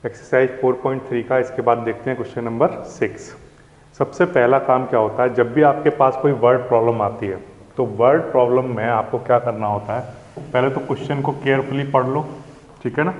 Exercise 4.3 का इसके बाद देखते हैं क्वेश्चन नंबर 6। सबसे पहला काम क्या होता है, जब भी आपके पास कोई वर्ड प्रॉब्लम आती है तो वर्ड प्रॉब्लम में आपको क्या करना होता है, पहले तो क्वेश्चन को केयरफुली पढ़ लो, ठीक है ना।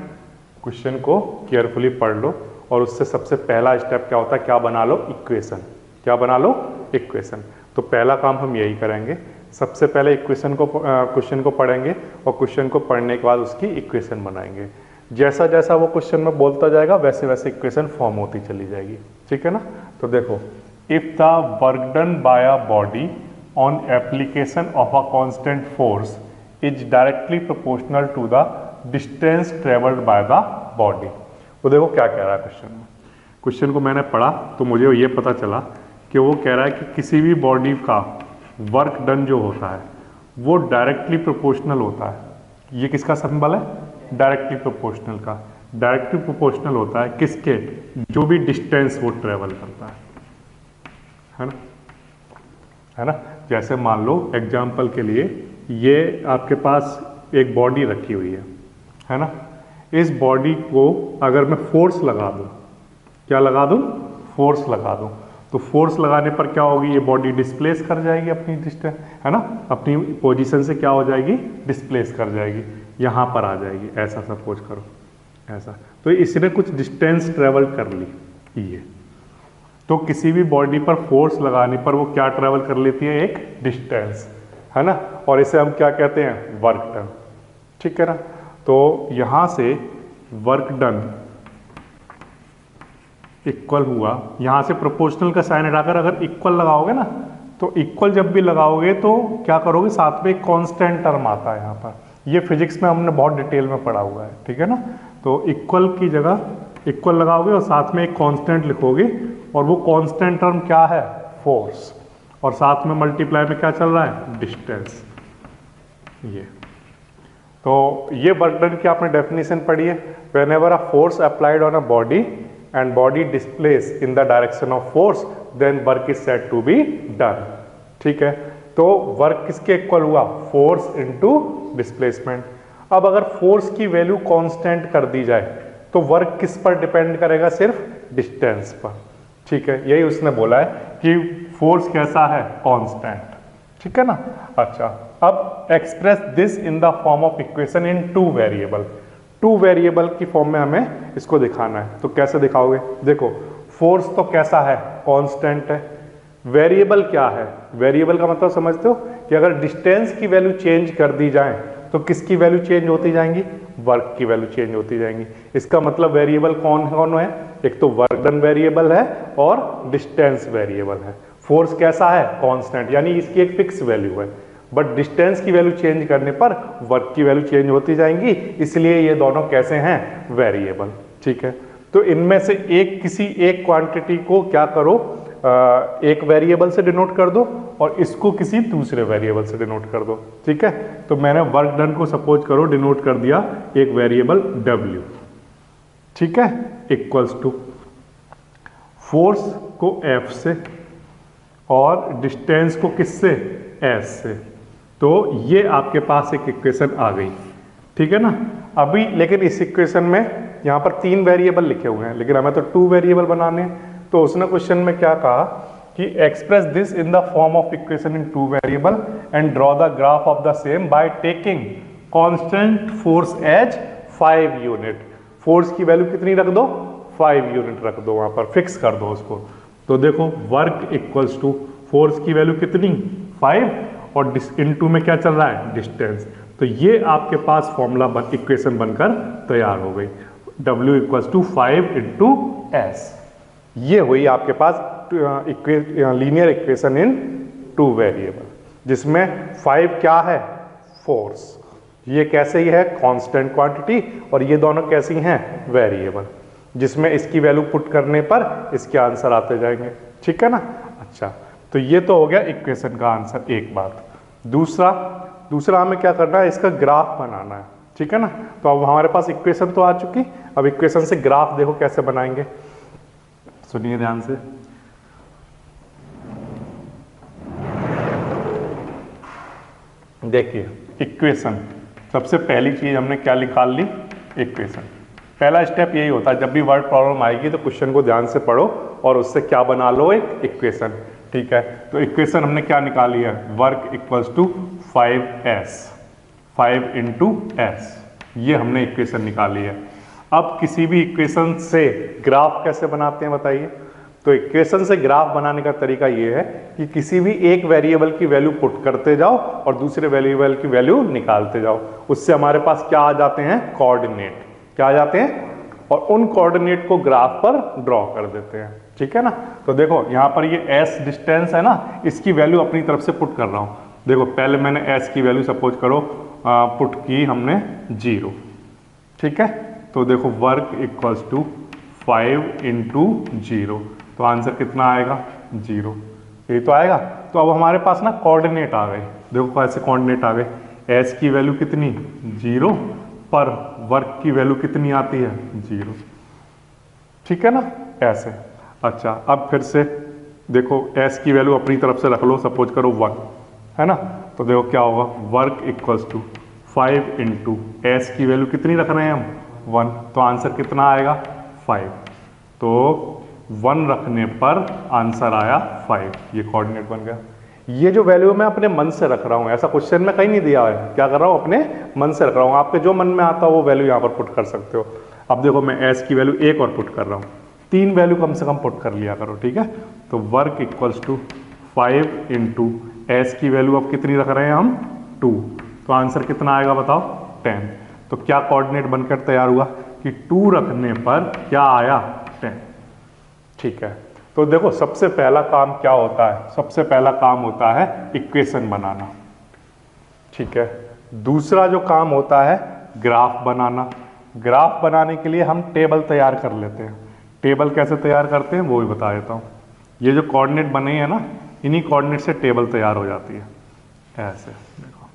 क्वेश्चन को केयरफुली पढ़ लो और उससे सबसे पहला स्टेप क्या होता है, क्या बना लो इक्वेशन, क्या बना लो इक्वेशन। तो पहला काम हम यही करेंगे, सबसे पहले इक्वेशन को क्वेश्चन को पढ़ेंगे और क्वेश्चन को पढ़ने के बाद उसकी इक्वेशन बनाएंगे। जैसा जैसा वो क्वेश्चन में बोलता जाएगा वैसे वैसे इक्वेशन फॉर्म होती चली जाएगी, ठीक है ना। तो देखो, if the work done by a body on application of a constant force is directly proportional to the distance travelled by the body. तो देखो क्या कह रहा है क्वेश्चन में। क्वेश्चन को मैंने पढ़ा तो मुझे ये पता चला कि वो कह रहा है कि किसी भी बॉडी का वर्क डन जो होता है वो डायरेक्टली प्रोपोर्शनल होता है। ये किसका सिंबल है, डायरेक्टली प्रोपोर्शनल का। डायरेक्टली प्रोपोर्शनल होता है किसके, जो भी डिस्टेंस वो ट्रेवल करता है ना, है ना। जैसे मान लो एग्जाम्पल के लिए ये आपके पास एक बॉडी रखी हुई है ना। इस बॉडी को अगर मैं फोर्स लगा दूं, क्या लगा दूं, फोर्स लगा दूं, तो फोर्स लगाने पर क्या होगी, ये बॉडी डिस्प्लेस कर जाएगी अपनी डिस्टेंस, है ना, अपनी पोजीशन से क्या हो जाएगी, डिस्प्लेस कर जाएगी, यहाँ पर आ जाएगी। ऐसा सपोज करो, ऐसा। तो इसने कुछ डिस्टेंस ट्रेवल कर ली ये, तो किसी भी बॉडी पर फोर्स लगाने पर वो क्या ट्रेवल कर लेती है, एक डिस्टेंस, है ना। और इसे हम क्या कहते हैं, वर्क डन, ठीक है ना। तो यहाँ से वर्क डन इक्वल हुआ, यहाँ से प्रोपोर्शनल का साइन हटाकर अगर इक्वल लगाओगे ना, तो इक्वल जब भी लगाओगे तो क्या करोगे, साथ में एक कांस्टेंट टर्म आता है यहाँ पर। ये फिजिक्स में हमने बहुत डिटेल में पढ़ा हुआ है, ठीक है ना। तो इक्वल की जगह इक्वल लगाओगे और साथ में एक कांस्टेंट लिखोगे, और वो कांस्टेंट टर्म क्या है, फोर्स, और साथ में मल्टीप्लाई में क्या चल रहा है, डिस्टेंस। ये तो ये वर्क डन की आपने डेफिनेशन पढ़ी है। Whenever a force applied on a body and body displays in the direction of force then work is said to be done, ठीक है। तो वर्क किसके इक्वल हुआ, फोर्स इनटू डिस्प्लेसमेंट। अब अगर फोर्स की वैल्यू कांस्टेंट कर दी जाए तो वर्क किस पर डिपेंड करेगा, सिर्फ डिस्टेंस पर, ठीक है। यही उसने बोला है कि फोर्स कैसा है, कांस्टेंट, ठीक है ना। अच्छा, अब express this in the form of equation in two variable. Two variable की फॉर्म में हमें इसको दिखाना है, तो कैसे दिखाओगे, देखो फोर्स तो कैसा है, कांस्टेंट है। वेरिएबल क्या है, वेरिएबल का मतलब समझते हो कि अगर डिस्टेंस की वैल्यू चेंज कर दी जाए तो किसकी वैल्यू चेंज होती जाएंगी, वर्क की वैल्यू चेंज होती जाएंगी। इसका मतलब वेरिएबल कौन कौन है, एक तो वर्क डन वेरिएबल है और डिस्टेंस वेरिएबल है। फोर्स कैसा है, कांस्टेंट, यानी इसकी एक फिक्स वैल्यू है, बट डिस्टेंस की वैल्यू चेंज करने पर वर्क की वैल्यू चेंज होती जाएंगी, इसलिए ये दोनों कैसे हैं, वेरिएबल, ठीक है। तो इनमें से एक किसी एक क्वांटिटी को क्या करो, एक वेरिएबल से डिनोट कर दो और इसको किसी दूसरे वेरिएबल से डिनोट कर दो, ठीक है। तो मैंने वर्क डन को सपोज करो डिनोट कर दिया एक वेरिएबल W, ठीक है, इक्वल्स टू फोर्स को F से और डिस्टेंस को किससे, S से। तो ये आपके पास एक इक्वेशन आ गई, ठीक है ना। अभी लेकिन इस इक्वेशन में यहाँ पर 3 वेरिएबल लिखे हुए हैं, लेकिन हमें तो 2 वेरिएबल बनाने हैं। तो उसने क्वेश्चन में क्या कहा कि express this in the form of equation in 2 variable and draw the graph of the same by taking constant force as 5 unit. Force की वैल्यू कितनी रख दो, 5 यूनिट रख दो, वहां पर फिक्स कर दो उसको। तो देखो वर्क इक्वल्स टू फोर्स की वैल्यू कितनी, 5, और इनटू में क्या चल रहा है, डिस्टेंस। तो ये आपके पास फॉर्मूला इक्वेशन बनकर तैयार हो गई, W equals to 5 into S। ये हुई आपके पास लीनियर इक्वेशन इन 2 वेरिएबल, जिसमें 5 क्या है, फोर्स, ये कैसे ही है, कांस्टेंट क्वांटिटी, और ये दोनों कैसी हैं, वेरिएबल, जिसमें इसकी वैल्यू पुट करने पर इसके आंसर आते जाएंगे, ठीक है ना। अच्छा, तो ये तो हो गया इक्वेशन का आंसर, एक बात। दूसरा हमें क्या करना है, इसका ग्राफ बनाना है, ठीक है ना। तो अब हमारे पास इक्वेशन तो आ चुकी, अब इक्वेशन से ग्राफ देखो कैसे बनाएंगे, सुनिए ध्यान से। देखिए इक्वेशन, सबसे पहली चीज हमने क्या निकाल ली, इक्वेशन, पहला स्टेप यही होता है, जब भी वर्ड प्रॉब्लम आएगी तो क्वेश्चन को ध्यान से पढ़ो और उससे क्या बना लो, एक इक्वेशन। ठीक है, तो इक्वेशन हमने क्या निकाली है, work equals to 5s, 5 into S, ये हमने इक्वेशन निकाली है। अब किसी भी इक्वेशन से ग्राफ कैसे बनाते हैं बताइए। तो इक्वेशन से ग्राफ बनाने का तरीका ये है कि किसी भी एक वेरिएबल की वैल्यू पुट करते जाओ और दूसरे वेरिएबल की वैल्यू निकालते जाओ, उससे हमारे पास क्या आ जाते हैं, कोऑर्डिनेट। क्या आ जाते हैं, और उन कोऑर्डिनेट को ग्राफ पर ड्रॉ कर देते हैं। ठीक है ना, तो देखो यहाँ पर ये s डिस्टेंस है ना, इसकी वैल्यू अपनी तरफ से पुट कर रहा हूँ। देखो पहले मैंने s की वैल्यू सपोज करो पुट की हमने 0। ठीक है, तो देखो वर्क इक्वल्स टू 5 इंटू 0, तो आंसर कितना आएगा, 0। ये तो आएगा। तो अब हमारे पास ना कोऑर्डिनेट आ गए, देखो कैसे कोऑर्डिनेट आ गए, s की वैल्यू कितनी 0 पर वर्क की वैल्यू कितनी आती है 0। ठीक है ना, ऐसे। अच्छा, अब फिर से देखो s की वैल्यू अपनी तरफ से रख लो, सपोज करो 1, है ना, तो देखो क्या होगा, work equals to 5 into S की वैल्यू कितनी रख रहे हैं हम, 1, तो आंसर कितना आएगा 5। तो 1 रखने पर आंसर आया 5, ये कोऑर्डिनेट बन गया। ये जो वैल्यू मैं अपने मन से रख रहा हूँ, ऐसा क्वेश्चन में कहीं नहीं दिया है, क्या कर रहा हूँ, अपने मन से रख रहा हूँ। आपके जो मन में आता है वो वैल्यू यहाँ पर पुट कर सकते हो। अब देखो मैं एस की वैल्यू 1 और पुट कर रहा हूँ, 3 वैल्यू कम से कम पुट कर लिया करो। ठीक है, तो work equals to 5 into S की वैल्यू अब कितनी रख रहे हैं हम, 2, तो आंसर कितना आएगा बताओ, 10। तो क्या कोऑर्डिनेट बनकर तैयार हुआ कि 2 रखने पर क्या आया, 10। ठीक है, तो देखो सबसे पहला काम क्या होता है, सबसे पहला काम होता है इक्वेशन बनाना। ठीक है, दूसरा जो काम होता है ग्राफ बनाना। ग्राफ बनाने के लिए हम टेबल तैयार कर लेते हैं। टेबल कैसे तैयार करते हैं वो भी बता देता हूँ। ये जो कोऑर्डिनेट बने हैं ना, इन्हीं कोऑर्डिनेट से टेबल तैयार हो जाती है। ऐसे देखो,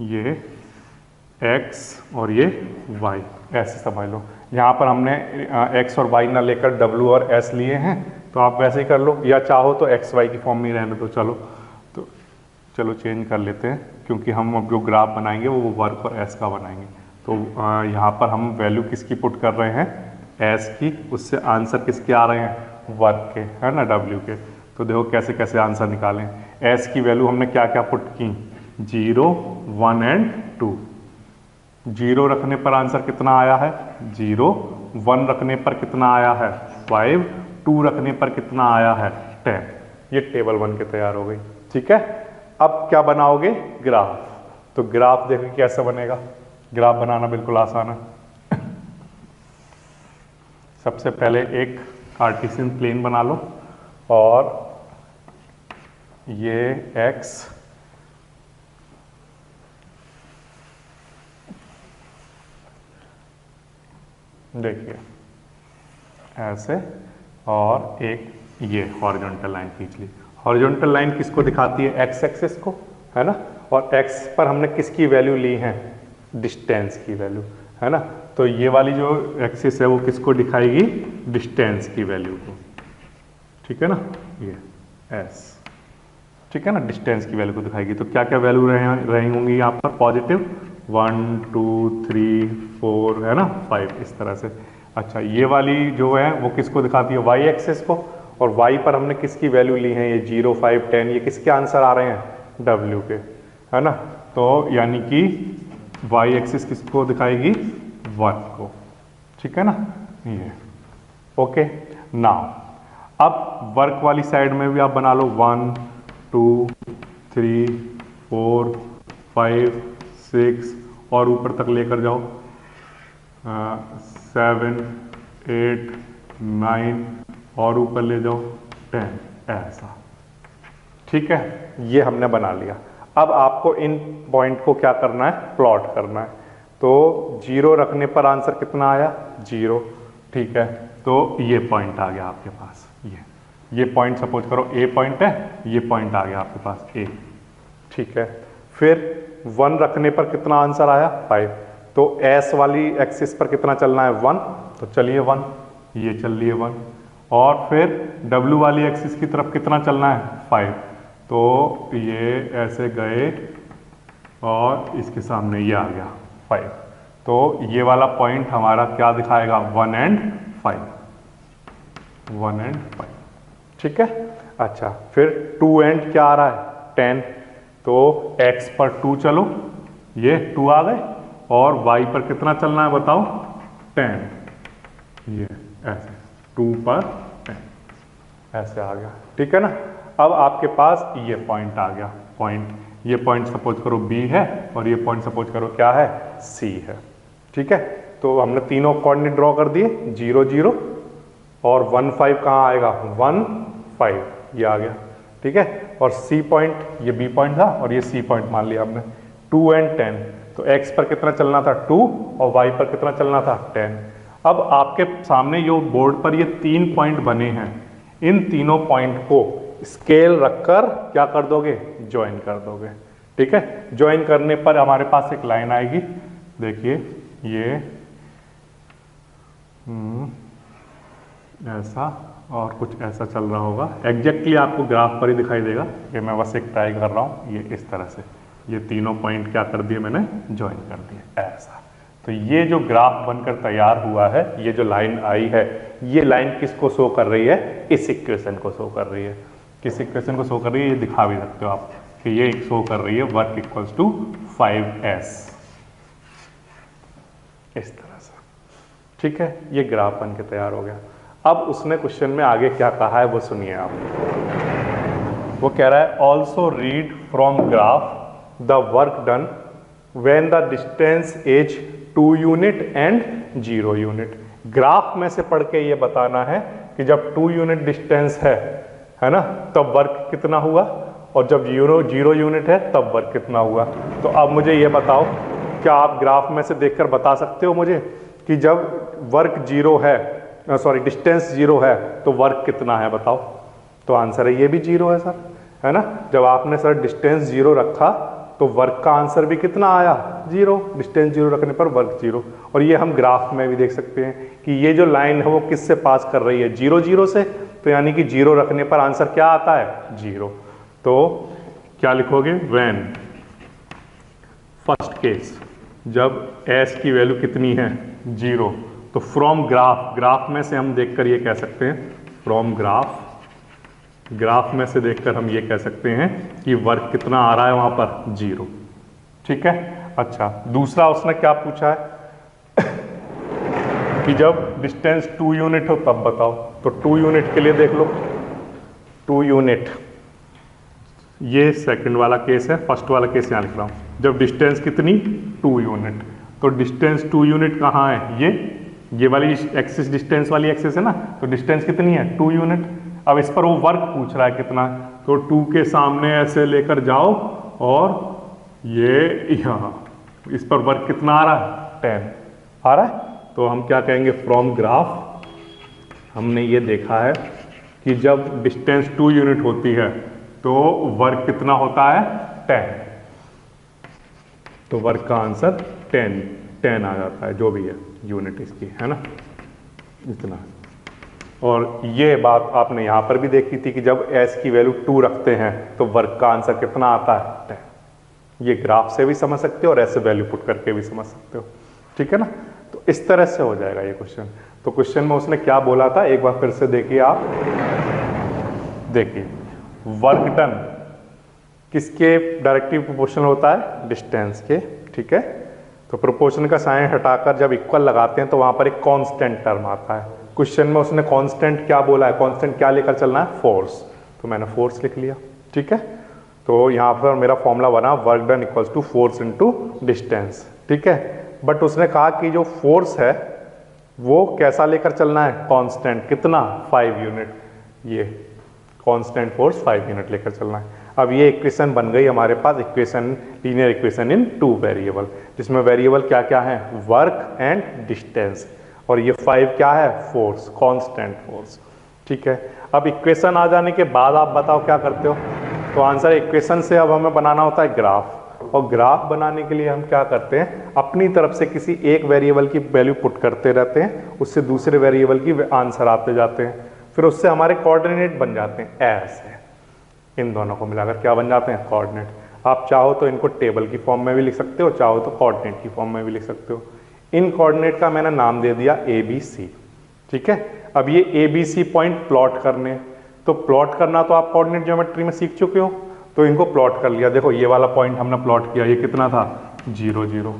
ये x और ये y, ऐसे समझ लो। यहाँ पर हमने x और y ना लेकर w और s लिए हैं, तो आप वैसे ही कर लो, या चाहो तो x y की फॉर्म में रहने दो। चलो चेंज कर लेते हैं, क्योंकि हम अब जो ग्राफ बनाएंगे वो वर्क और s का बनाएंगे। तो यहाँ पर हम वैल्यू किसकी पुट कर रहे हैं, s की, उससे आंसर किसके आ रहे हैं, वर्क के, है ना, w के। तो देखो कैसे कैसे आंसर निकालें। s की वैल्यू हमने क्या क्या पुट की, 0, 1 एंड 2। 0 रखने पर आंसर कितना आया है, 0, 1 रखने पर कितना आया है, 5, 2 रखने पर कितना आया है, 10। ये टेबल बन के तैयार हो गई। ठीक है, अब क्या बनाओगे, ग्राफ। तो ग्राफ देखो कैसे बनेगा, ग्राफ बनाना बिल्कुल आसान है। सबसे पहले एक कार्टेशियन प्लेन बना लो, और ये x देखिए ऐसे, और एक ये हॉरिजॉन्टल लाइन खींच ली। हॉरिजॉन्टल लाइन किसको दिखाती है, x एक्सिस को, है ना, और x पर हमने किसकी वैल्यू ली है, डिस्टेंस की वैल्यू, है ना। तो ये वाली जो एक्सिस है वो किसको दिखाएगी, डिस्टेंस की वैल्यू को। ठीक है ना, ये s, ठीक है ना, डिस्टेंस की वैल्यू को दिखाएगी। तो क्या क्या वैल्यू रही होंगी यहाँ पर, पॉजिटिव 1, 2, 3, 4, है ना, 5, इस तरह से। अच्छा, ये वाली जो है वो किसको दिखाती है, y एक्सिस को, और y पर हमने किसकी वैल्यू ली है, ये 0, 5, 10, ये किसके आंसर आ रहे हैं, w के, है ना। तो यानी कि y एक्सिस किसको दिखाएगी, वर्क को। ठीक है ना, ये ओके। नाउ अब वर्क वाली साइड में भी आप बना लो, 1, 2, 3, 4, 5, 6, और ऊपर तक लेकर जाओ, 7, 8, 9, और ऊपर ले जाओ 10, ऐसा। ठीक है, ये हमने बना लिया। अब आपको इन पॉइंट को क्या करना है, प्लॉट करना है। तो 0 रखने पर आंसर कितना आया, 0। ठीक है, तो ये पॉइंट आ गया आपके पास, ये पॉइंट सपोज करो A पॉइंट है, ये पॉइंट आ गया आपके पास A। ठीक है, फिर 1 रखने पर कितना आंसर आया, 5। तो S वाली एक्सिस पर कितना चलना है, 1, तो चलिए 1, ये चल लिए 1। और फिर W वाली एक्सिस की तरफ कितना चलना है, 5। तो ये ऐसे गए और इसके सामने ये आ गया 5। तो ये वाला पॉइंट हमारा क्या दिखाएगा, 1 and 5, 1 and 5, ठीक है। अच्छा, फिर 2 and क्या आ रहा है, 10, तो x पर 2 चलो, ये 2 आ गए, और y पर कितना चलना है बताओ, 10, ये ऐसे 2 पर 10 ऐसे आ गया, ठीक है ना। अब आपके पास ये पॉइंट आ गया, ये पॉइंट सपोज करो B है, और ये पॉइंट सपोज करो क्या है, C है, ठीक है। तो हमने तीनों कोऑर्डिनेट ड्रॉ कर दिए, 0 0 और 1 5 कहाँ आएगा, 1 5, ये आ गया, ठीक है। और C पॉइंट, ये B पॉइंट था और ये C पॉइंट मान लिया हमने, 2 and 10, तो x पर कितना चलना था, 2, और y पर कितना चलना था, 10। अब आपके सामने जो बोर्ड पर ये 3 पॉइंट बने हैं, इन तीनों पॉइंट को स्केल रखकर क्या कर दोगे, ज्वाइन कर दोगे, ठीक है। ज्वाइन करने पर हमारे पास एक लाइन आएगी, देखिए ये ऐसा और कुछ ऐसा चल रहा होगा, एग्जैक्टली आपको ग्राफ पर ही दिखाई देगा, ये मैं बस एक ट्राई कर रहा हूँ, ये इस तरह से ये तीनों पॉइंट क्या कर दिए मैंने, ज्वाइन कर दिए ऐसा। तो ये जो ग्राफ बनकर तैयार हुआ है, ये जो लाइन आई है, ये लाइन किसको शो कर रही है, इस इक्वेशन को शो कर रही है। किस इक्वेशन को शो कर रही है, ये दिखा भी सकते हो आप कि ये शो कर रही है वर्क इक्वल्स टू 5s, इस तरह से, ठीक है। ये ग्राफ बन के तैयार हो गया। अब उसने क्वेश्चन में आगे क्या कहा है वो सुनिए आप। वो कह रहा है also read from graph the work done when the distance is 2 unit and 0 unit. Graph में से पढ़ के ये बताना है कि जब 2 यूनिट डिस्टेंस है ना, तब वर्क कितना हुआ, और जब 0 यूनिट है तब वर्क कितना हुआ। तो अब मुझे ये बताओ, क्या आप ग्राफ में से देखकर बता सकते हो मुझे कि जब वर्क 0 है, सॉरी डिस्टेंस 0 है, तो वर्क कितना है बताओ। तो आंसर है ये भी 0 है सर, है ना। जब आपने सर डिस्टेंस 0 रखा तो वर्क का आंसर भी कितना आया, 0, डिस्टेंस 0 रखने पर वर्क 0। और ये हम ग्राफ में भी देख सकते हैं कि ये जो लाइन है वो किससे पास कर रही है, 0 0 से, तो यानी कि 0 रखने पर आंसर क्या आता है, 0। तो क्या लिखोगे, व्हेन फर्स्ट केस, जब s की वैल्यू कितनी है, 0, तो फ्रॉम ग्राफ, ग्राफ में से हम देखकर ये कह सकते हैं, फ्रॉम ग्राफ, ग्राफ में से देखकर हम ये कह सकते हैं कि वर्क कितना आ रहा है वहां पर, 0, ठीक है। अच्छा, दूसरा उसने क्या पूछा है कि जब डिस्टेंस 2 यूनिट हो तब बताओ। तो 2 यूनिट के लिए देख लो, 2 यूनिट, ये सेकंड वाला केस है, फर्स्ट वाला केस यहाँ लिख रहा हूँ। जब डिस्टेंस कितनी, 2 यूनिट, तो डिस्टेंस 2 यूनिट कहाँ है, ये वाली एक्सिस, डिस्टेंस वाली एक्सिस है ना, तो डिस्टेंस कितनी है, 2 यूनिट। अब इस पर वो वर्क पूछ रहा है कितना, तो 2 के सामने ऐसे लेकर जाओ और ये यहाँ, इस पर वर्क कितना आ रहा है, 10 आ रहा है। तो हम क्या कहेंगे, फ्रॉम ग्राफ हमने ये देखा है कि जब डिस्टेंस 2 यूनिट होती है तो वर्क कितना होता है, 10। तो वर्क का आंसर 10 आ जाता है, जो भी है यूनिट इसकी, है ना, इतना। और ये बात आपने यहाँ पर भी देखी थी कि जब s की वैल्यू 2 रखते हैं तो वर्क का आंसर कितना आता है, 10। ये ग्राफ से भी समझ सकते हो और ऐसे वैल्यू पुट करके भी समझ सकते हो, ठीक है ना। तो इस तरह से हो जाएगा ये क्वेश्चन। तो क्वेश्चन में उसने क्या बोला था, एक बार फिर से देखिए आप, देखिए वर्क डन किसके डायरेक्टली प्रोपोर्शनल होता है, डिस्टेंस के, ठीक है। तो प्रोपोर्शन का साइन हटाकर जब इक्वल लगाते हैं तो वहां पर एक कांस्टेंट टर्म आता है। क्वेश्चन में उसने कांस्टेंट क्या बोला है, कांस्टेंट क्या लेकर चलना है, फोर्स, तो मैंने फोर्स लिख लिया, ठीक है। तो यहाँ पर मेरा फॉर्मूला बना work done equals to force into distance, ठीक है। बट उसने कहा कि जो फोर्स है वो कैसा लेकर चलना है, कांस्टेंट, कितना, 5 यूनिट, ये कांस्टेंट फोर्स 5 यूनिट लेकर चलना है। अब ये इक्वेशन बन गई हमारे पास, equation, linear equation in 2 variable, जिसमें वेरिएबल क्या क्या है, वर्क एंड डिस्टेंस, और ये 5 क्या है, फोर्स, कांस्टेंट फोर्स, ठीक है। अब इक्वेशन आ जाने के बाद आप बताओ क्या करते हो। तो आंसर इक्वेशन से अब हमें बनाना होता है ग्राफ, और ग्राफ बनाने के लिए हम क्या करते हैं, अपनी तरफ से किसी एक वेरिएबल की वैल्यू पुट करते रहते हैं, उससे दूसरे वेरिएबल की आंसर आते जाते हैं, फिर उससे हमारे कोऑर्डिनेट बन जाते हैं, ऐसे इन दोनों को मिलाकर क्या बन जाते हैं, कोऑर्डिनेट। आप चाहो तो इनको टेबल की फॉर्म में भी लिख सकते हो, चाहो तो कोऑर्डिनेट की फॉर्म में भी लिख सकते हो। इन कोऑर्डिनेट का मैंने नाम दे दिया ए बी सी। ठीक है, अब ये A B C point plot करने, तो प्लॉट करना तो आप कोऑर्डिनेट ज्योमेट्री में सीख चुके हो, तो इनको प्लॉट कर लिया। देखो ये वाला पॉइंट हमने प्लॉट किया, ये कितना था 0 0।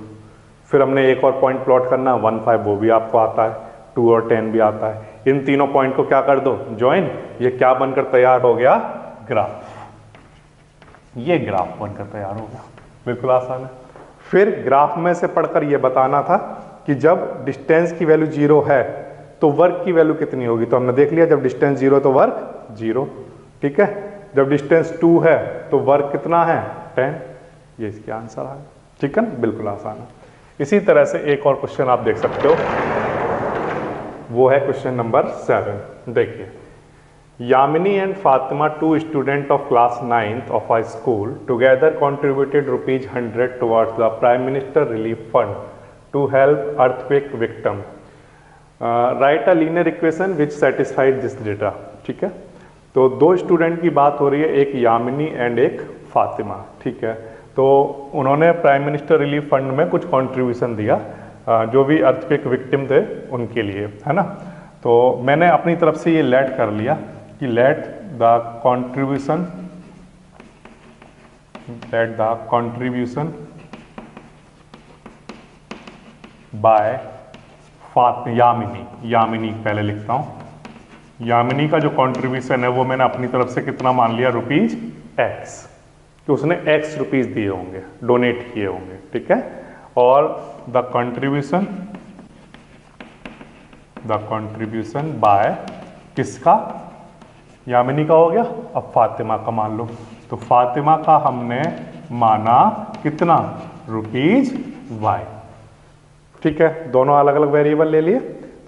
फिर हमने एक और पॉइंट प्लॉट करना 1 5, वो भी आपको आता है, 2 और 10 भी आता है। इन तीनों पॉइंट को क्या कर दो, ज्वाइन। ये क्या बनकर तैयार हो गया, ग्राफ। ये ग्राफ बनकर तैयार हो गया, बिल्कुल आसान है। फिर ग्राफ में से पढ़कर ये बताना था कि जब डिस्टेंस की वैल्यू 0 है तो वर्क की वैल्यू कितनी होगी। तो हमने देख लिया, जब डिस्टेंस 0 तो वर्क 0। ठीक है, जब डिस्टेंस 2 है तो वर्क कितना है 10। ये इसके आंसर आ गया। ठीक है, बिल्कुल आसान है। इसी तरह से एक और क्वेश्चन आप देख सकते हो, वो है क्वेश्चन नंबर 7। देखिए, Yamini and Fatima, 2 student of class 9th of a school, together contributed ₹100 towards the Prime Minister Relief Fund to help earthquake victim. Write a linear equation which satisfied this data. ठीक है, तो 2 स्टूडेंट की बात हो रही है, एक यामिनी एंड एक फातिमा। ठीक है, तो उन्होंने प्राइम मिनिस्टर रिलीफ फंड में कुछ कंट्रीब्यूशन दिया, जो भी अर्थक्वेक विक्टिम थे उनके लिए, है ना। तो मैंने अपनी तरफ से ये लेट कर लिया कि let the contribution by Yamini पहले लिखता हूं। यामिनी का जो कंट्रीब्यूशन है वो मैंने अपनी तरफ से कितना मान लिया, ₹X, कि उसने X रुपीज दिए होंगे, डोनेट किए होंगे। ठीक है, और द कंट्रीब्यूशन बाय किसका, यामिनी का हो गया। अब फातिमा का मान लो, तो फातिमा का हमने माना कितना, ₹Y। ठीक है, दोनों अलग अलग वेरिएबल ले लिए।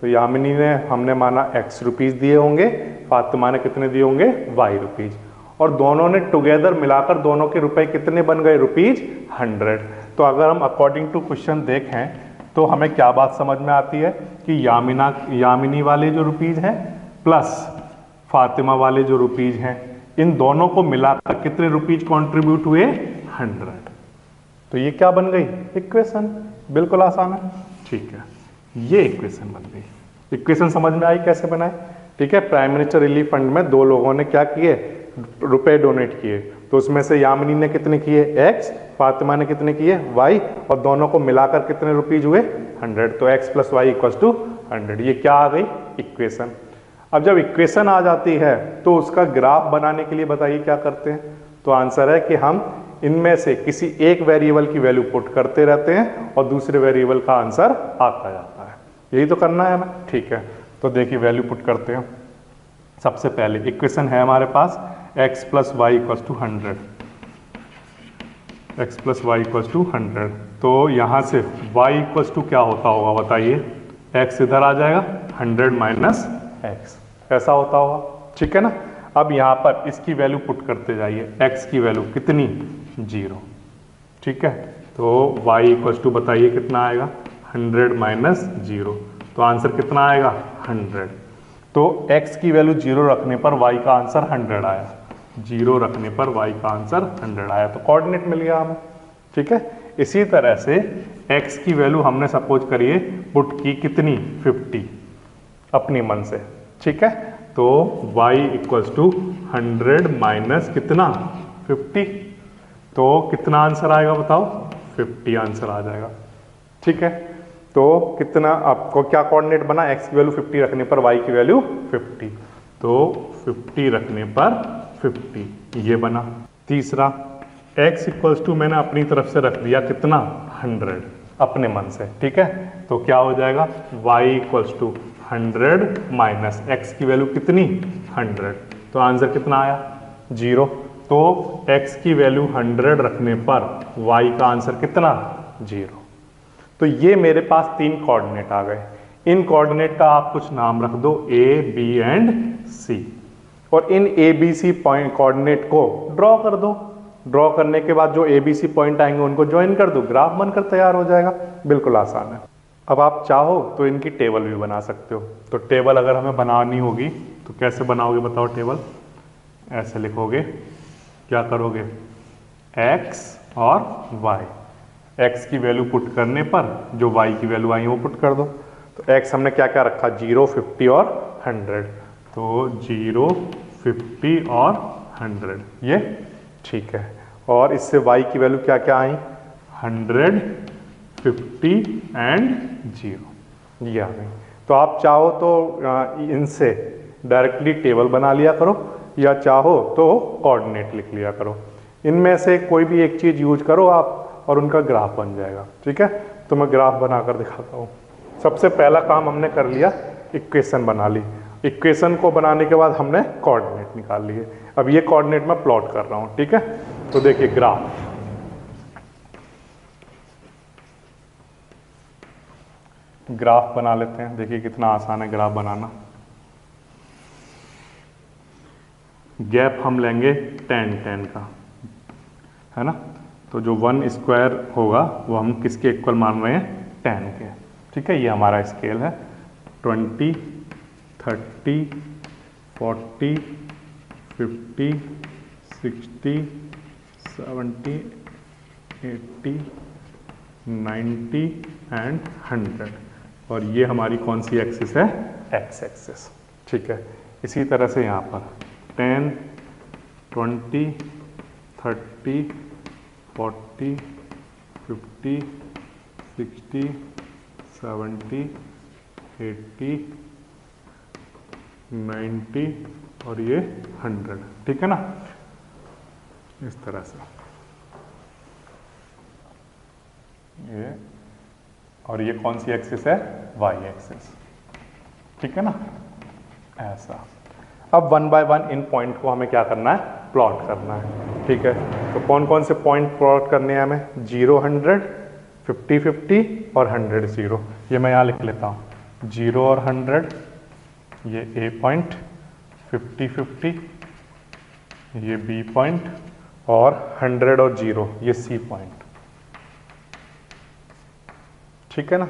तो यामिनी ने हमने माना X रुपीज दिए होंगे, फातिमा ने कितने दिए होंगे, Y रुपीज, और दोनों ने टुगेदर मिलाकर दोनों के रुपए कितने बन गए, ₹100। तो अगर हम अकॉर्डिंग टू क्वेश्चन देखें तो हमें क्या बात समझ में आती है कि यामिनी वाले जो रुपीज हैं प्लस फातिमा वाले जो रुपीज हैं, इन दोनों को मिलाकर कितने रुपीज कंट्रीब्यूट हुए, 100। तो ये क्या बन गई, इक्वेशन। बिल्कुल आसान है। ठीक है, ये इक्वेशन बन गई। इक्वेशन समझ में आई कैसे बनाए। ठीक है, प्राइम मिनिस्टर रिलीफ फंड में 2 लोगों ने क्या किए, रुपए डोनेट किए। तो उसमें से यामिनी ने कितने किए, X, फातिमा ने कितने किए, Y, और दोनों को मिलाकर कितने रुपीज हुए, 100। तो X + Y = 100। ये क्या आ गई, इक्वेशन। अब जब इक्वेशन आ जाती है तो उसका ग्राफ बनाने के लिए बताइए क्या करते हैं। तो आंसर है कि हम इनमें से किसी एक वेरिएबल की वैल्यू पुट करते रहते हैं और दूसरे वेरिएबल का आंसर आता जाता है। यही तो करना है ना। ठीक है, तो देखिए वैल्यू पुट करते हैं। सबसे पहले इक्वेशन है हमारे पास X + Y = 100। X + Y = 100। तो यहाँ से Y = क्या होता होगा बताइए, X इधर आ जाएगा, 100 - X ऐसा होता होगा। ठीक है ना। अब यहाँ पर इसकी वैल्यू पुट करते जाइए, X की वैल्यू कितनी, 0। ठीक है, तो Y = बताइए कितना आएगा, 100 - 0। तो आंसर कितना आएगा, 100। तो X की वैल्यू 0 रखने पर Y का आंसर 100 आया। 0 रखने पर Y का आंसर 100 आया, तो कोऑर्डिनेट मिल गया हमें। ठीक है, इसी तरह से X की वैल्यू हमने सपोज करिए पुट की कितनी, 50 अपनी मन से। ठीक है, तो Y = 100 - कितना, 50। तो कितना आंसर आएगा बताओ, 50 आंसर आ जाएगा। ठीक है, तो कितना आपको क्या कोऑर्डिनेट बना, X की वैल्यू 50 रखने पर Y की वैल्यू 50। तो 50 रखने पर 50 ये बना। तीसरा X = मैंने अपनी तरफ से रख दिया कितना, 100 अपने मन से। ठीक है, तो क्या हो जाएगा, Y = 100 - X की वैल्यू कितनी, 100। तो आंसर कितना आया, 0। तो X की वैल्यू 100 रखने पर Y का आंसर कितना, 0। तो ये मेरे पास 3 कोऑर्डिनेट आ गए। इन कोऑर्डिनेट का आप कुछ नाम रख दो, A, B एंड C, और इन ABC पॉइंट कोऑर्डिनेट को ड्रॉ कर दो। ड्रॉ करने के बाद जो ABC पॉइंट आएंगे उनको ज्वाइन कर दो, ग्राफ बनकर तैयार हो जाएगा। बिल्कुल आसान है। अब आप चाहो तो इनकी टेबल भी बना सकते हो। तो टेबल अगर हमें बनानी होगी तो कैसे बनाओगे बताओ टेबल, ऐसे लिखोगे, क्या करोगे, X और Y, x की वैल्यू पुट करने पर जो y की वैल्यू आई वो पुट कर दो। तो x हमने क्या क्या रखा, 0, 50 और 100, तो 0, 50 और 100 ये ठीक है। और इससे y की वैल्यू क्या क्या आई, 100, 50 एंड 0 ये आ गई। तो आप चाहो तो इनसे डायरेक्टली टेबल बना लिया करो या चाहो तो कोऑर्डिनेट लिख लिया करो। इनमें से कोई भी एक चीज़ यूज करो आप और उनका ग्राफ बन जाएगा। ठीक है, तो मैं ग्राफ बनाकर दिखाता हूँ। सबसे पहला काम हमने कर लिया, इक्वेशन बना ली। इक्वेशन को बनाने के बाद हमने कोऑर्डिनेट निकाल लिए। अब ये कोऑर्डिनेट मैं प्लॉट कर रहा हूँ। ठीक है, तो देखिए ग्राफ बना लेते हैं। देखिए कितना आसान है ग्राफ बनाना। गैप हम लेंगे 10 का, है ना। तो जो 1 स्क्वायर होगा वो हम किसके इक्वल मान रहे हैं, 10 के। ठीक है, ये हमारा स्केल है। 20, 30, 40, 50, 60, 70, 80, 90 एंड 100। और ये हमारी कौन सी एक्सिस है, एक्स एक्सिस। ठीक है, इसी तरह से यहाँ पर 10, 20, 30, 40, 50, 60, 70, 80, 90 और ये 100। ठीक है ना, इस तरह से ये। और ये कौन सी एक्सिस है, वाई एक्सिस। ठीक है ना, ऐसा। अब 1 बाय 1 इन पॉइंट को हमें क्या करना है, प्लॉट करना है। ठीक है, तो कौन कौन से पॉइंट प्लॉट करने हैं हमें, 0, 100, 50, 50 और 100, 0। ये मैं यहाँ लिख लेता हूँ, 0 और 100 ये ए पॉइंट, 50, 50 ये बी पॉइंट और 100 और 0 ये सी पॉइंट। ठीक है ना,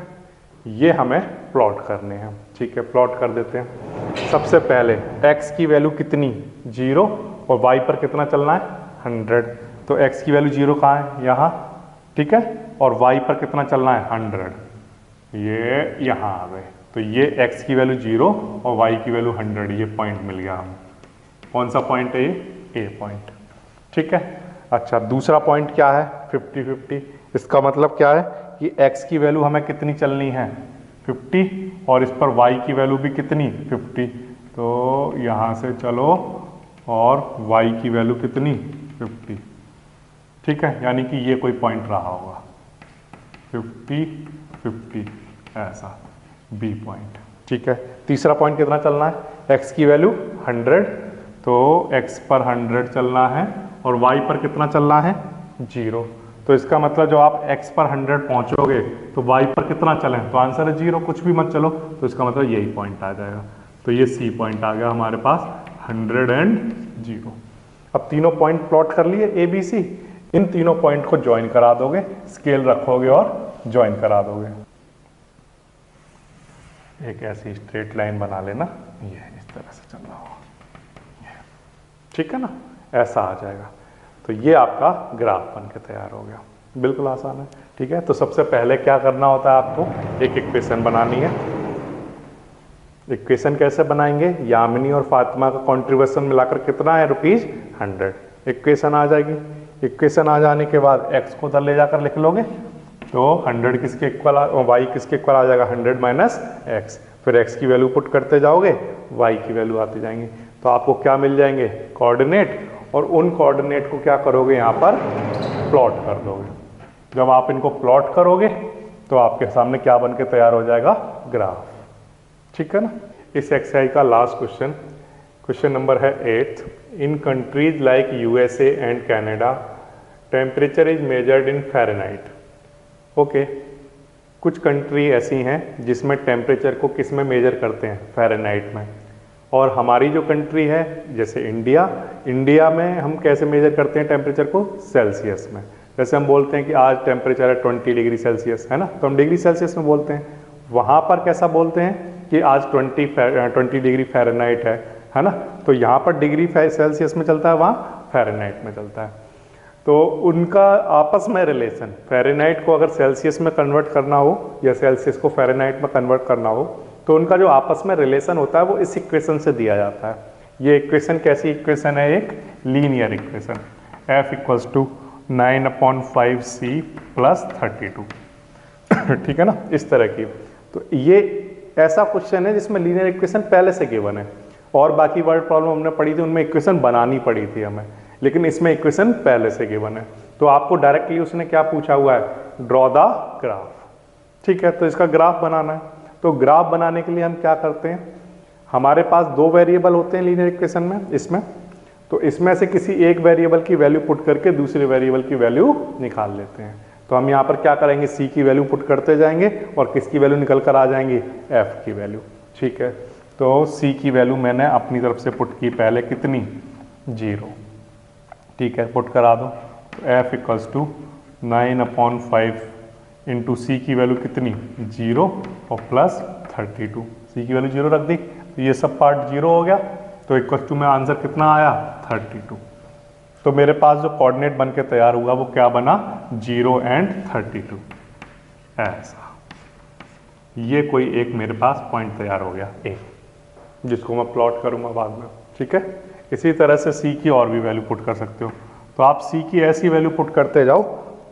ये हमें प्लॉट करने हैं। ठीक है, प्लॉट कर देते हैं। सबसे पहले x की वैल्यू कितनी, 0 और y पर कितना चलना है, 100। तो x की वैल्यू 0 कहाँ है, यहाँ। ठीक है, और y पर कितना चलना है, 100, ये यहाँ आ गए। तो ये x की वैल्यू 0 और y की वैल्यू 100, ये पॉइंट मिल गया हमें। कौन सा पॉइंट है ये, A पॉइंट। ठीक है, अच्छा दूसरा पॉइंट क्या है, 50, 50। इसका मतलब क्या है कि x की वैल्यू हमें कितनी चलनी है, 50 और इस पर y की वैल्यू भी कितनी, 50। तो यहाँ से चलो और y की वैल्यू कितनी, 50। ठीक है, यानी कि ये कोई पॉइंट रहा होगा, 50, 50 ऐसा B पॉइंट। ठीक है, तीसरा पॉइंट कितना चलना है, x की वैल्यू 100, तो x पर 100 चलना है और y पर कितना चलना है, 0। तो इसका मतलब जो आप x पर 100 पहुंचोगे तो y पर कितना चलें, तो आंसर है 0, कुछ भी मत चलो। तो इसका मतलब यही पॉइंट आ जाएगा। तो ये C पॉइंट आ गया हमारे पास, 100 एंड 0। अब तीनों पॉइंट प्लॉट कर लिए A, B, C। इन तीनों पॉइंट को ज्वाइन करा दोगे, स्केल रखोगे और ज्वाइन करा दोगे। एक ऐसी स्ट्रेट लाइन बना लेना, ये इस तरह से चल रहा होगा। ठीक है ना, ऐसा आ जाएगा। तो ये आपका ग्राफ बन के तैयार हो गया। बिल्कुल आसान है। ठीक है, तो सबसे पहले क्या करना होता है आपको, एक इक्वेशन बनानी है। इक्वेशन कैसे बनाएंगे, यामिनी और फातिमा का कंट्रीब्यूशन मिलाकर कितना है, ₹100। इक्वेशन आ जाएगी। इक्वेशन आ जाने के बाद x को उधर ले जाकर लिख लोगे, तो 100 किसके इक्वल, y किसके इक्वल आ जाएगा, 100 माइनस x। फिर x की वैल्यू पुट करते जाओगे, y की वैल्यू आती जाएंगी। तो आपको क्या मिल जाएंगे, कोऑर्डिनेट। और उन कोऑर्डिनेट को क्या करोगे, यहाँ पर प्लॉट कर दोगे। जब आप इनको प्लॉट करोगे तो आपके सामने क्या बन के तैयार हो जाएगा, ग्राफ। ठीक है ना। इस एक्सरसाइज का लास्ट क्वेश्चन, क्वेश्चन नंबर है 8। In countries like USA and Canada temperature is measured in Fahrenheit. Okay, कुछ कंट्री ऐसी हैं जिसमें टेम्परेचर को किस में मेजर करते हैं, फ़ारेनहाइट में। और हमारी जो कंट्री है जैसे इंडिया में हम कैसे मेजर करते हैं टेम्परेचर को, सेल्सियस में। जैसे हम बोलते हैं कि आज टेम्परेचर है 20 डिग्री सेल्सियस, है ना, तो हम डिग्री सेल्सियस में बोलते हैं। वहाँ पर कैसा बोलते हैं कि आज 20 डिग्री फ़ारेनहाइट है ना। तो यहाँ पर डिग्री सेल्सियस में चलता है, वहाँ फ़ारेनहाइट में चलता है। तो उनका आपस में रिलेशन, फ़ारेनहाइट को अगर सेल्सियस में कन्वर्ट करना हो या सेल्सियस को फ़ारेनहाइट में कन्वर्ट करना हो तो उनका जो आपस में रिलेशन होता है वो इस इक्वेशन से दिया जाता है। ये इक्वेशन कैसी इक्वेशन है? एक linear equation, F equals to 9/5C plus 32 ठीक है ना, इस तरह की। तो ये ऐसा क्वेश्चन है जिसमें लीनियर इक्वेशन पहले से गिवन है, और बाकी वर्ड प्रॉब्लम हमने पढ़ी थी उनमें इक्वेशन बनानी पड़ी थी हमें, लेकिन इसमें इक्वेशन पहले से गिवन है। तो आपको डायरेक्टली उसने क्या पूछा हुआ है? Draw the graph. ठीक है, तो इसका ग्राफ बनाना है। तो ग्राफ बनाने के लिए हम क्या करते हैं, हमारे पास दो वेरिएबल होते हैं लीनियर इक्वेशन में, इसमें तो इसमें से किसी एक वेरिएबल की वैल्यू पुट करके दूसरे वेरिएबल की वैल्यू निकाल लेते हैं। तो हम यहाँ पर क्या करेंगे, सी की वैल्यू पुट करते जाएंगे और किसकी वैल्यू निकल कर आ जाएंगी? एफ की वैल्यू। ठीक है, तो सी की वैल्यू मैंने अपनी तरफ से पुट की पहले, कितनी? 0। ठीक है, पुट करा दो। एफ इक्वल्स टू 9/5 इंटू सी की वैल्यू कितनी? 0 और प्लस 32। सी की वैल्यू 0 रख दी, तो ये सब पार्ट 0 हो गया, तो इक्वल्स टू में आंसर कितना आया? 32। तो मेरे पास जो कोऑर्डिनेट बन के तैयार हुआ वो क्या बना? 0 एंड 32। ऐसा ये कोई एक मेरे पास पॉइंट तैयार हो गया ए, जिसको मैं प्लॉट करूंगा बाद में। ठीक है, इसी तरह से सी की और भी वैल्यू पुट कर सकते हो। तो आप सी की ऐसी वैल्यू पुट करते जाओ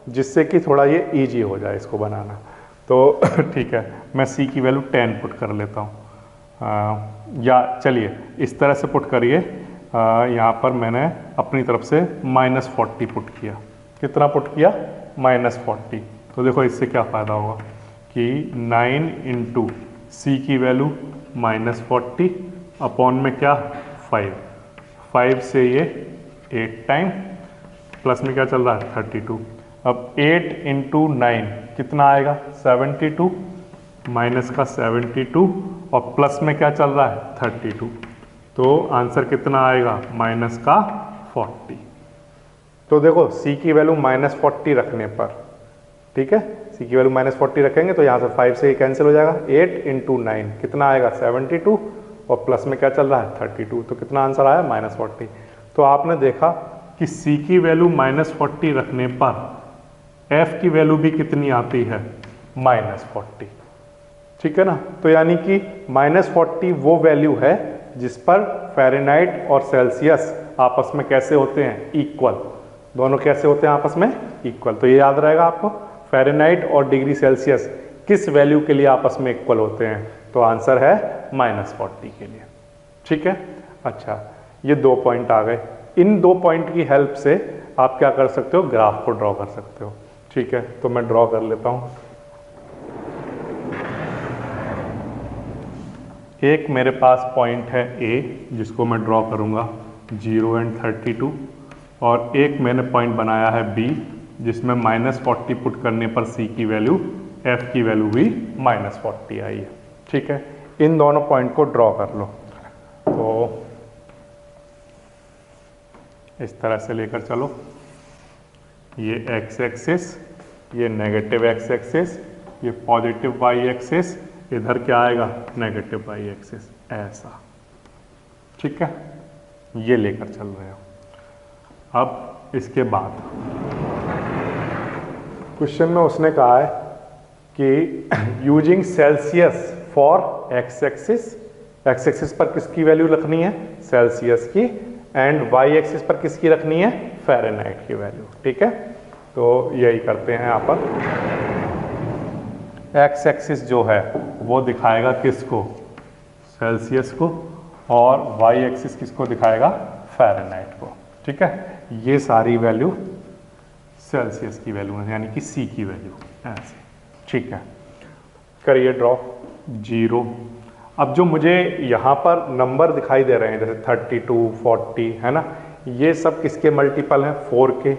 जिससे कि थोड़ा ये इजी हो जाए इसको बनाना। तो ठीक है, मैं सी की वैल्यू 10 पुट कर लेता हूँ, या चलिए इस तरह से पुट करिए। यहाँ पर मैंने अपनी तरफ से -40 पुट किया। कितना पुट किया? -40। तो देखो इससे क्या फ़ायदा होगा कि 9 इंटू सी की वैल्यू -40 अपॉन में क्या? 5 से ये 8 टाइम, प्लस में क्या चल रहा है? 32। अब 8 इंटू 9 कितना आएगा? 72, माइनस का 72 और प्लस में क्या चल रहा है? 32। तो आंसर कितना आएगा? माइनस का 40। तो देखो सी की वैल्यू -40 रखने पर, ठीक है, सी की वैल्यू -40 रखेंगे तो यहाँ से 5 से ही कैंसिल हो जाएगा। 8 इंटू 9 कितना आएगा? 72 और प्लस में क्या चल रहा है? 32। तो कितना आंसर आया? -40। तो आपने देखा कि सी की वैल्यू -40 रखने पर एफ की वैल्यू भी कितनी आती है? -40। ठीक है ना, तो यानी कि -40 वो वैल्यू है जिस पर फ़ारेनहाइट और सेल्सियस आपस में कैसे होते हैं? इक्वल। दोनों कैसे होते हैं आपस में? इक्वल। तो ये याद रहेगा आपको, फ़ारेनहाइट और डिग्री सेल्सियस किस वैल्यू के लिए आपस में इक्वल होते हैं? तो आंसर है -40 के लिए। ठीक है, अच्छा, ये 2 पॉइंट आ गए। इन 2 पॉइंट की हेल्प से आप क्या कर सकते हो? ग्राफ को ड्रॉ कर सकते हो। ठीक है, तो मैं ड्रॉ कर लेता हूँ। एक मेरे पास पॉइंट है ए जिसको मैं ड्रॉ करूँगा 0 एंड 32, और एक मैंने पॉइंट बनाया है बी जिसमें -40 पुट करने पर सी की वैल्यू, एफ की वैल्यू भी -40 आई है। ठीक है, इन दोनों पॉइंट को ड्रॉ कर लो। तो इस तरह से लेकर चलो, ये एक्स एक्सिस, ये नेगेटिव एक्स एक्सिस, ये पॉजिटिव वाई एक्सिस, इधर क्या आएगा? नेगेटिव वाई एक्सिस, ऐसा। ठीक है, ये लेकर चल रहे हो। अब इसके बाद क्वेश्चन में उसने कहा है कि using Celsius for x axis, x axis पर किसकी वैल्यू रखनी है? सेल्सियस की, एंड वाई एक्सिस पर किसकी रखनी है? फ़ारेनहाइट की वैल्यू। ठीक है, तो यही करते हैं यहाँ पर। एक्स एक्सिस जो है वो दिखाएगा किसको? सेल्सियस को, और वाई एक्सिस किसको दिखाएगा? फ़ारेनहाइट को। ठीक है, ये सारी वैल्यू सेल्सियस की वैल्यू है, यानी कि सी की वैल्यू ऐसे। ठीक है, करिए ड्रॉ। 0। अब जो मुझे यहाँ पर नंबर दिखाई दे रहे हैं जैसे 32, 40 है ना, ये सब किसके मल्टीपल हैं? 4 के,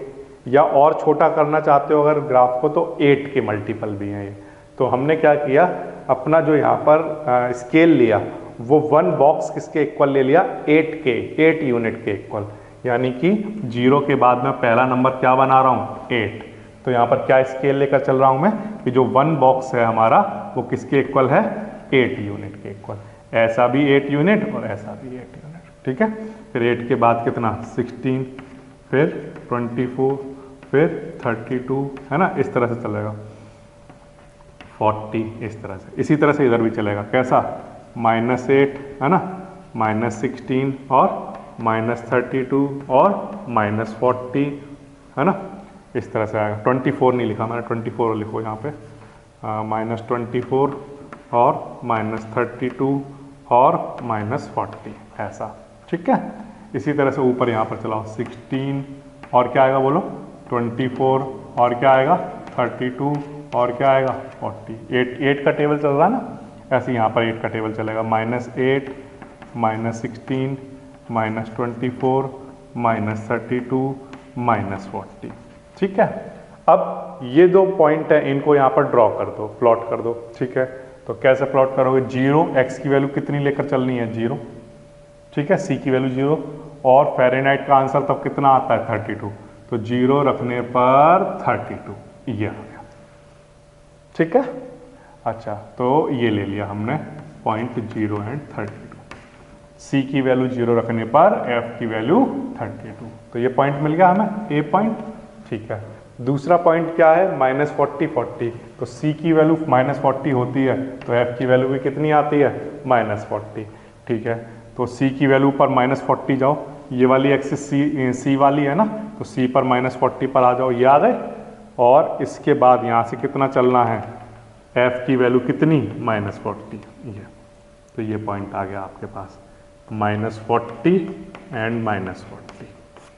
या और छोटा करना चाहते हो अगर ग्राफ को तो 8 के मल्टीपल भी हैं ये। तो हमने क्या किया, अपना जो यहाँ पर स्केल लिया वो 1 बॉक्स किसके इक्वल ले लिया? 8 के, 8 यूनिट के इक्वल, यानी कि 0 के बाद मैं पहला नंबर क्या बना रहा हूँ? 8। तो यहाँ पर क्या स्केल लेकर चल रहा हूँ मैं कि जो 1 बॉक्स है हमारा वो किसके इक्वल है? 8 यूनिट के इक्वल। ऐसा भी 8 यूनिट और ऐसा भी 8 यूनिट। ठीक है, फिर 8 के बाद कितना? 16, फिर 24, फिर 32 है ना, इस तरह से चलेगा, 40 इस तरह से। इसी तरह से इधर भी चलेगा, कैसा, -8 है ना, -16 और -32 और -40 है ना, इस तरह से आएगा। 24 नहीं लिखा मैंने, 24 लिखो यहाँ पे, -24 और -32 और -40 ऐसा, ठीक है। इसी तरह से ऊपर यहाँ पर चलाओ, 16 और क्या आएगा बोलो, 24 और क्या आएगा, 32 और क्या आएगा, 40। 8 का टेबल चल रहा है ना, ऐसे यहाँ पर 8 का टेबल चलेगा, -8 -16 -24 -32 -40, ठीक है। अब ये दो पॉइंट है, इनको यहाँ पर ड्रॉ कर दो, प्लॉट कर दो, ठीक है। तो कैसे प्लॉट करोगे, 0 x की वैल्यू कितनी लेकर चलनी है, 0, ठीक है, c की वैल्यू 0, और फ़ारेनहाइट का आंसर तब कितना आता है, 32, तो 0 रखने पर 32, ये आ गया, ठीक है। अच्छा, तो ये ले लिया हमने पॉइंट 0 एंड 32, c की वैल्यू 0 रखने पर f की वैल्यू 32, तो ये पॉइंट मिल गया हमें, ए पॉइंट, ठीक है। दूसरा पॉइंट क्या है, -40 40, तो c की वैल्यू -40 होती है, तो f की वैल्यू भी कितनी आती है, -40, ठीक है। तो c की वैल्यू पर -40 जाओ, ये वाली एक्सिस c वाली है ना, तो c पर -40 पर आ जाओ, ये आ गए। और इसके बाद यहाँ से कितना चलना है, f की वैल्यू कितनी, -40, ये, तो ये पॉइंट आ गया आपके पास, -40 एंड -40,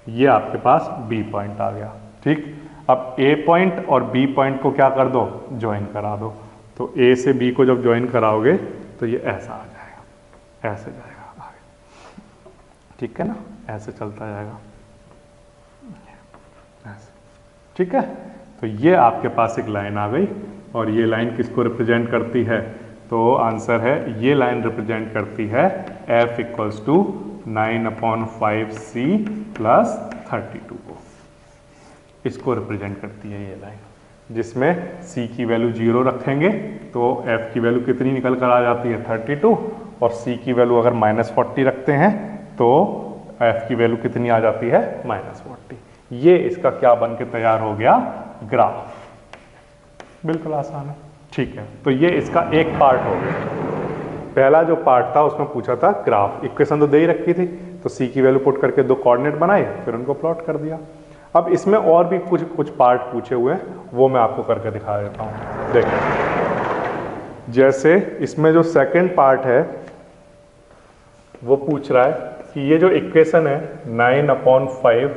ये आपके पास b पॉइंट आ गया, ठीक। अब a पॉइंट और b पॉइंट को क्या कर दो, ज्वाइन करा दो, तो a से b को जब ज्वाइन कराओगे तो ये ऐसा आ जाएगा, ऐसे जाएगा आगे, ठीक है ना, ऐसे चलता जाएगा ऐसे, ठीक है। तो ये आपके पास एक लाइन आ गई, और ये लाइन किसको रिप्रेजेंट करती है, तो आंसर है, ये लाइन रिप्रेजेंट करती है f = 9/5c + 32 को, इसको रिप्रेजेंट करती है ये लाइन, जिसमें c की वैल्यू 0 रखेंगे तो f की वैल्यू कितनी निकल कर आ जाती है, 32, और c की वैल्यू अगर -40 रखते हैं तो f की वैल्यू कितनी आ जाती है, -40। ये इसका क्या बन के तैयार हो गया, ग्राफ, बिल्कुल आसान है, ठीक है। तो ये इसका एक पार्ट हो गया। पहला जो पार्ट था उसमें पूछा था ग्राफ, इक्वेशन तो दे ही रखी थी, तो c की वैल्यू पुट करके 2 कोऑर्डिनेट बनाए, फिर उनको प्लॉट कर दिया। अब इसमें और भी कुछ पार्ट पूछे हुए हैं, वो मैं आपको करके दिखा देता हूँ। देखो, जैसे इसमें जो सेकंड पार्ट है वो पूछ रहा है कि ये जो इक्वेशन है 9/5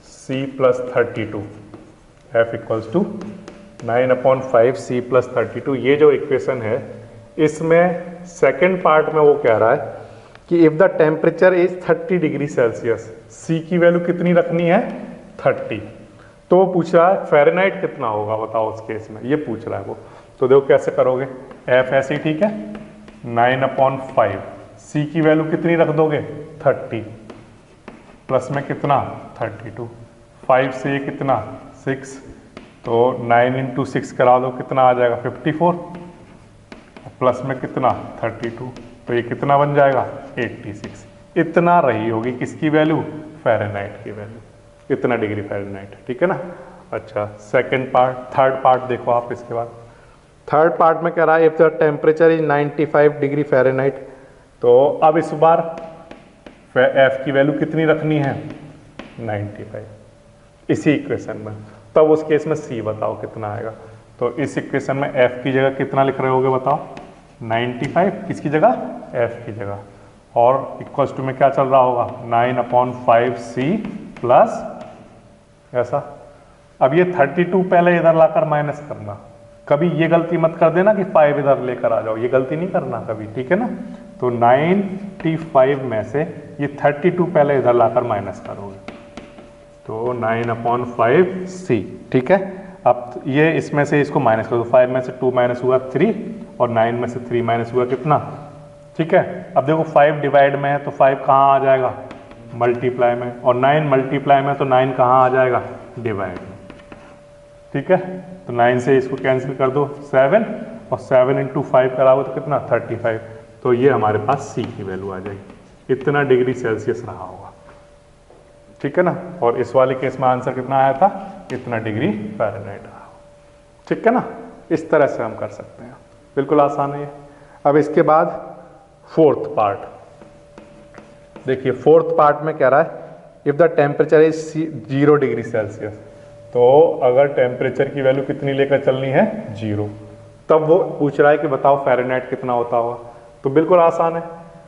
c + 32, f = 9/5 c + 32, ये जो इक्वेशन है, इसमें सेकंड पार्ट में वो कह रहा है कि if the temperature is 30 degree Celsius, c की वैल्यू कितनी रखनी है, 30, तो वो पूछ रहा है फ़ारेनहाइट कितना होगा, बताओ उस केस में, ये पूछ रहा है वो। तो देखो कैसे करोगे, f ऐसे ही ठीक है, 9/5, c की वैल्यू कितनी रख दोगे, 30, प्लस में कितना, 32, 5 से ये कितना, 6, तो 9 × 6 करा दो, कितना आ जाएगा, 54, प्लस में कितना, 32, तो ये कितना बन जाएगा, 86। इतना रही होगी किसकी वैल्यू, फ़ारेनहाइट की वैल्यू, इतना डिग्री फ़ारेनहाइट, ठीक है ना। अच्छा, सेकंड पार्ट, थर्ड पार्ट देखो आप इसके बाद। थर्ड पार्ट में कह रहा है if the temperature is 95 degree Fahrenheit, तो अब इस बार f की वैल्यू कितनी रखनी है, 95, इसी इक्वेशन में। तब उस केस में c बताओ कितना आएगा, तो इस इक्वेशन में f की जगह कितना लिख रहे होगे बताओ, 95, किसकी जगह, f की जगह, और इक्वल्स टू में क्या चल रहा होगा, 9/5c प्लस ऐसा। अब ये 32 पहले इधर लाकर माइनस करना, कभी ये गलती मत कर देना कि 5 इधर लेकर आ जाओ, ये गलती नहीं करना कभी, ठीक है ना। तो 95 में से ये 32 पहले इधर लाकर माइनस करोगे, तो 9/5c, ठीक है। अब ये इसमें से इसको माइनस करो, तो 5 में से 2 माइनस हुआ 3, और 9 में से 3 माइनस हुआ कितना, ठीक है। अब देखो 5 डिवाइड में है तो 5 कहाँ आ जाएगा, मल्टीप्लाई में, और 9 मल्टीप्लाई में तो 9 कहाँ आ जाएगा, डिवाइड में, ठीक है। तो 9 से इसको कैंसिल कर दो 7, और 7 × 5 कराओ तो कितना, 35, तो ये हमारे पास c की वैल्यू आ जाएगी, इतना डिग्री सेल्सियस रहा होगा, ठीक है ना। और इस वाले केस में आंसर कितना आया था, इतना डिग्री फ़ारेनहाइट आया। ठीक है ना, इस तरह से हम कर सकते हैं, बिल्कुल आसान है ये। अब इसके बाद फोर्थ पार्ट देखिए, फोर्थ पार्ट में कह रहा है if the temperature is 0 degree Celsius, तो अगर टेम्परेचर की वैल्यू कितनी लेकर चलनी है, 0, तब वो पूछ रहा है कि बताओ फ़ारेनहाइट कितना होता होगा। तो बिल्कुल आसान है,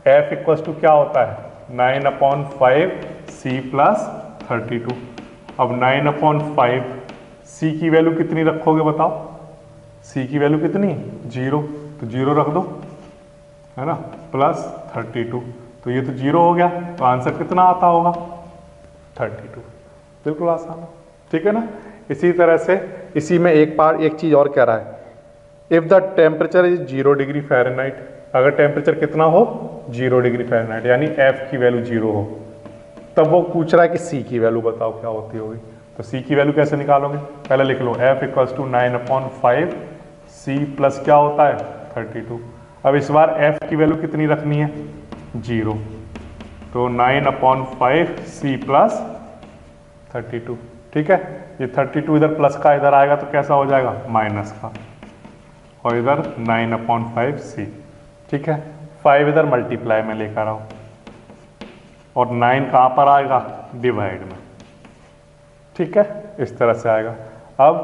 F इक्वल्स टू क्या होता है, 9/5 C प्लस 32। अब 9/5 C की वैल्यू कितनी रखोगे बताओ, C की वैल्यू कितनी, 0, तो 0 रख दो, है ना, प्लस 32, तो ये तो 0 हो गया, तो आंसर कितना आता होगा, 32। बिल्कुल आसान है, ठीक है ना। इसी तरह से इसी में एक चीज और कह रहा है, if the temperature is 0 degree Fahrenheit, अगर टेम्परेचर कितना हो, 0 डिग्री फ़ारेनहाइट, यानी F की वैल्यू 0 हो, तब वो पूछ रहा है कि C की वैल्यू बताओ क्या होती होगी। तो C की वैल्यू कैसे निकालोगे, पहले लिख लो F equals to 9/5 C plus क्या होता है, 32। अब इस बार F की वैल्यू कितनी रखनी है, 0, तो 9/5 C प्लस 32। ठीक है, ये 32 इधर प्लस का इधर आएगा तो कैसा हो जाएगा, माइनस का, और इधर 9/5 C। ठीक है, 5 इधर मल्टीप्लाई में लेकर आओ, और 9 कहाँ पर आएगा, डिवाइड में। ठीक है, इस तरह से आएगा। अब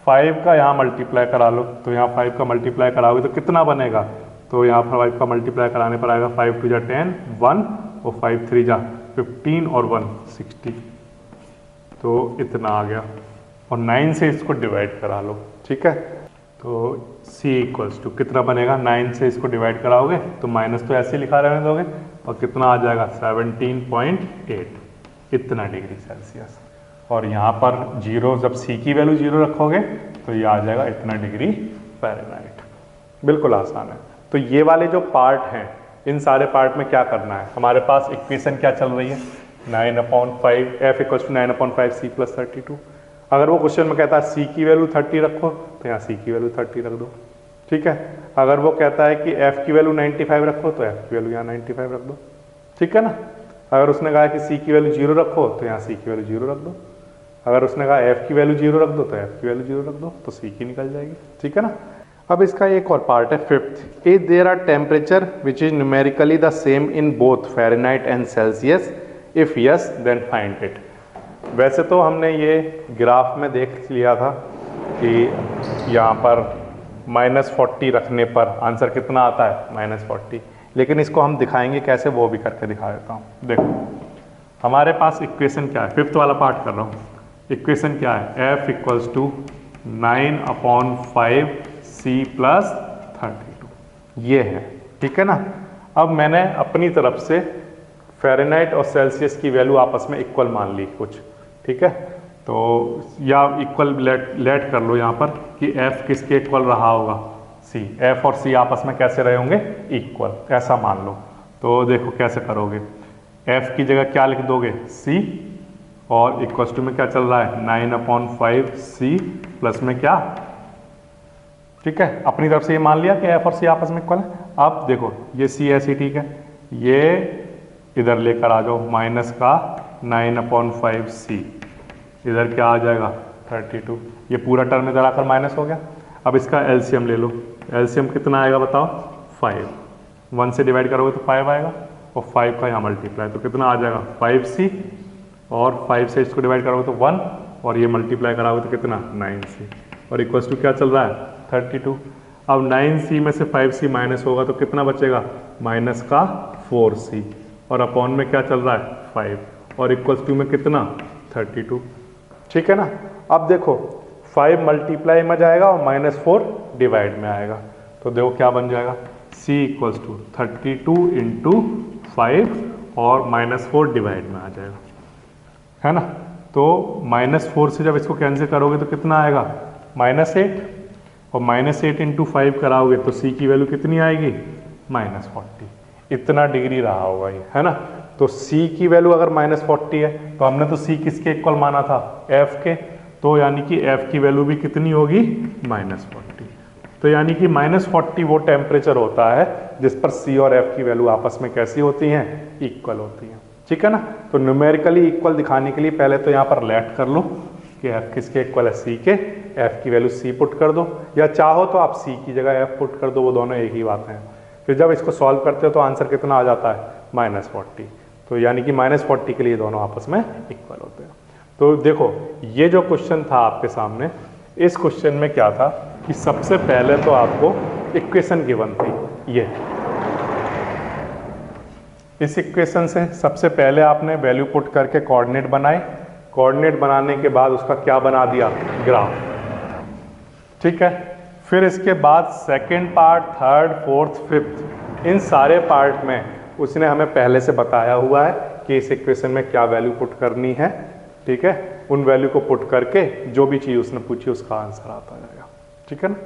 5 का यहाँ मल्टीप्लाई करा लो, तो यहाँ 5 का मल्टीप्लाई कराओगे तो कितना बनेगा, तो यहाँ 5 का मल्टीप्लाई कराने पर आएगा 5 2 जा 10, 1, और 5 3 जा 15, और 1 60, तो इतना आ गया। और 9 से इसको डिवाइड करा लो। ठीक है, तो C इक्वल्स टू कितना बनेगा, 9 से इसको डिवाइड कराओगे तो माइनस तो ऐसे लिखा रहने दोगे, और कितना आ जाएगा, 17.8, इतना डिग्री सेल्सियस। और यहाँ पर 0, जब C की वैल्यू 0 रखोगे तो ये आ जाएगा इतना डिग्री फ़ारेनहाइट। बिल्कुल आसान है। तो ये वाले जो पार्ट हैं, इन सारे पार्ट में क्या करना है, हमारे पास इक्वेशन क्या चल रही है, 9/5 F equals to 9/5 C plus 32। अगर वो क्वेश्चन में कहता है C की वैल्यू 30 रखो, तो यहाँ C की वैल्यू 30 रख दो। ठीक है, अगर वो कहता है कि F की वैल्यू 95 रखो, तो F की वैल्यू यहाँ 95 रख दो। ठीक है ना, अगर उसने कहा कि C की वैल्यू 0 रखो, तो यहाँ C की वैल्यू 0 रख दो। अगर उसने कहा F की वैल्यू 0 रख दो, तो F की वैल्यू 0 रख दो, तो C की निकल जाएगी। ठीक है ना। अब इसका एक और पार्ट है, fifth, if there are temperature which is numerically the same in both Fahrenheit and Celsius, if yes then find it. वैसे तो हमने ये ग्राफ में देख लिया था कि यहाँ पर -40 रखने पर आंसर कितना आता है, -40, लेकिन इसको हम दिखाएंगे कैसे, वो भी करके दिखा देता हूँ। देखो हमारे पास इक्वेशन क्या है, फिफ्थ वाला पार्ट कर रहा हूँ। इक्वेशन क्या है, F equals to 9/5 C plus 32, ये है। ठीक है ना। अब मैंने अपनी तरफ से फ़ारेनहाइट और सेल्सियस की वैल्यू आपस में इक्वल मान ली कुछ। ठीक है, तो या इक्वल लेट कर लो यहाँ पर कि F किसके इक्वल रहा होगा, C। F और C आपस में कैसे रहे होंगे, इक्वल, ऐसा मान लो। तो देखो कैसे करोगे, F की जगह क्या लिख दोगे, C, और इक्वल्स टू में क्या चल रहा है, 9/5 C प्लस में क्या। ठीक है, अपनी तरफ से ये मान लिया कि F और C आपस में इक्वल है। अब देखो ये C ऐसी, ठीक है, ये इधर लेकर आ जाओ, माइनस का 9/5 C, इधर क्या आ जाएगा 32, ये पूरा टर्म इधर आकर माइनस हो गया। अब इसका एलसीएम ले लो, एलसीएम कितना आएगा बताओ, 5, 1 से डिवाइड करोगे तो 5 आएगा, और 5 का यहाँ मल्टीप्लाई, तो कितना आ जाएगा 5C, और 5 से इसको डिवाइड करोगे तो 1, और ये मल्टीप्लाई कराओगे तो कितना 9C, और इक्वल्स टू क्या चल रहा है 32। अब 9C में से 5C माइनस होगा तो कितना बचेगा, माइनस का 4C, और अपॉन में क्या चल रहा है 5, और इक्वल्स टू में कितना 32। ठीक है ना। अब देखो 5 मल्टीप्लाई में जाएगा और -4 डिवाइड में आएगा, तो देखो क्या बन जाएगा, C इक्वल्स टू 32 इंटू 5 और -4 डिवाइड में आ जाएगा, है ना। तो -4 से जब इसको कैंसिल करोगे तो कितना आएगा, -8, और -8 इंटू 5 कराओगे तो C की वैल्यू कितनी आएगी, -40, इतना डिग्री रहा होगा ये, है ना। तो C की वैल्यू अगर -40 है तो हमने तो C किसके इक्वल माना था, F के, तो यानी कि F की वैल्यू भी कितनी होगी, -40। तो यानी कि -40 वो टेम्परेचर होता है जिस पर C और F की वैल्यू आपस में कैसी होती हैं, इक्वल होती हैं। ठीक है ना। तो न्यूमेरिकली इक्वल दिखाने के लिए पहले तो यहाँ पर लेट कर लो कि f किसके इक्वल है, c के, f की वैल्यू c पुट कर दो, या चाहो तो आप c की जगह f पुट कर दो, वो दोनों एक ही बात है। फिर जब इसको सॉल्व करते हो तो आंसर कितना आ जाता है, -40। तो यानी कि -40 के लिए दोनों आपस में इक्वल होते हैं। तो देखो ये जो क्वेश्चन था आपके सामने, इस क्वेश्चन में क्या था कि सबसे पहले तो आपको इक्वेशन गिवन थी ये, इस इक्वेशन से सबसे पहले आपने वैल्यू पुट करके कोऑर्डिनेट बनाए, कोऑर्डिनेट बनाने के बाद उसका क्या बना दिया, ग्राफ। ठीक है, फिर इसके बाद second part, third, fourth, fifth, इन सारे पार्ट में उसने हमें पहले से बताया हुआ है कि इस इक्वेशन में क्या वैल्यू पुट करनी है। ठीक है, उन वैल्यू को पुट करके जो भी चीज़ उसने पूछी उसका आंसर आता जाएगा। ठीक है ना।